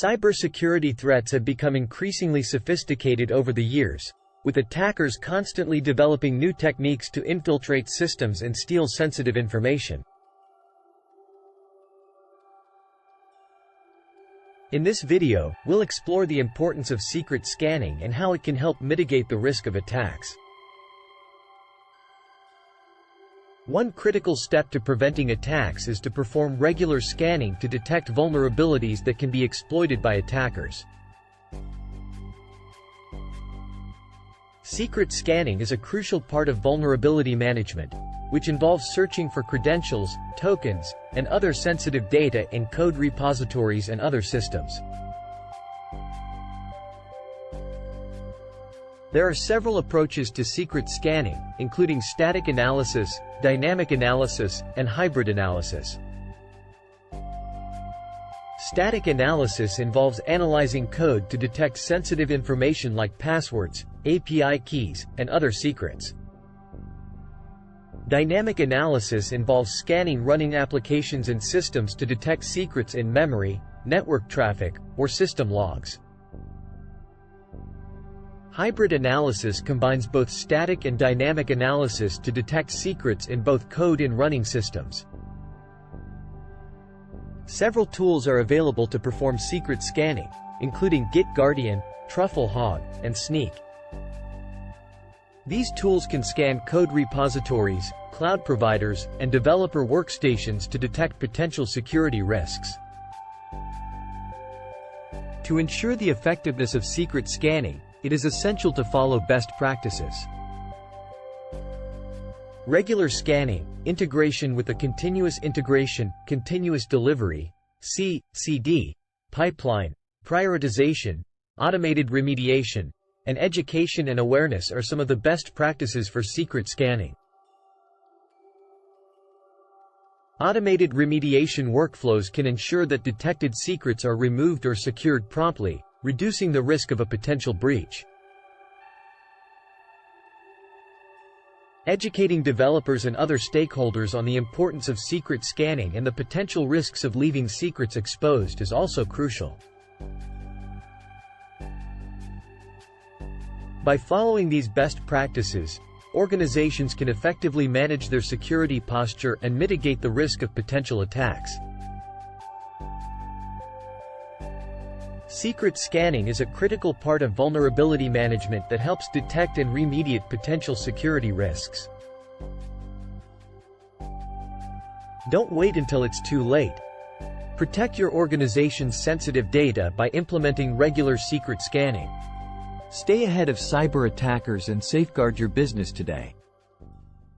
Cybersecurity threats have become increasingly sophisticated over the years, with attackers constantly developing new techniques to infiltrate systems and steal sensitive information. In this video, we'll explore the importance of secret scanning and how it can help mitigate the risk of attacks. One critical step to preventing attacks is to perform regular scanning to detect vulnerabilities that can be exploited by attackers. Secret scanning is a crucial part of vulnerability management, which involves searching for credentials, tokens, and other sensitive data in code repositories and other systems. There are several approaches to secret scanning, including static analysis, dynamic analysis, and hybrid analysis. Static analysis involves analyzing code to detect sensitive information like passwords, API keys, and other secrets. Dynamic analysis involves scanning running applications and systems to detect secrets in memory, network traffic, or system logs. Hybrid analysis combines both static and dynamic analysis to detect secrets in both code and running systems. Several tools are available to perform secret scanning, including GitGuardian, TruffleHog, and Sneak. These tools can scan code repositories, cloud providers, and developer workstations to detect potential security risks. To ensure the effectiveness of secret scanning, it is essential to follow best practices. Regular scanning, integration with a continuous integration, continuous delivery, (CD), pipeline, prioritization, automated remediation, and education and awareness are some of the best practices for secret scanning. Automated remediation workflows can ensure that detected secrets are removed or secured promptly, reducing the risk of a potential breach. Educating developers and other stakeholders on the importance of secret scanning and the potential risks of leaving secrets exposed is also crucial. By following these best practices, organizations can effectively manage their security posture and mitigate the risk of potential attacks. Secret scanning is a critical part of vulnerability management that helps detect and remediate potential security risks. Don't wait until it's too late. Protect your organization's sensitive data by implementing regular secret scanning. Stay ahead of cyber attackers and safeguard your business today.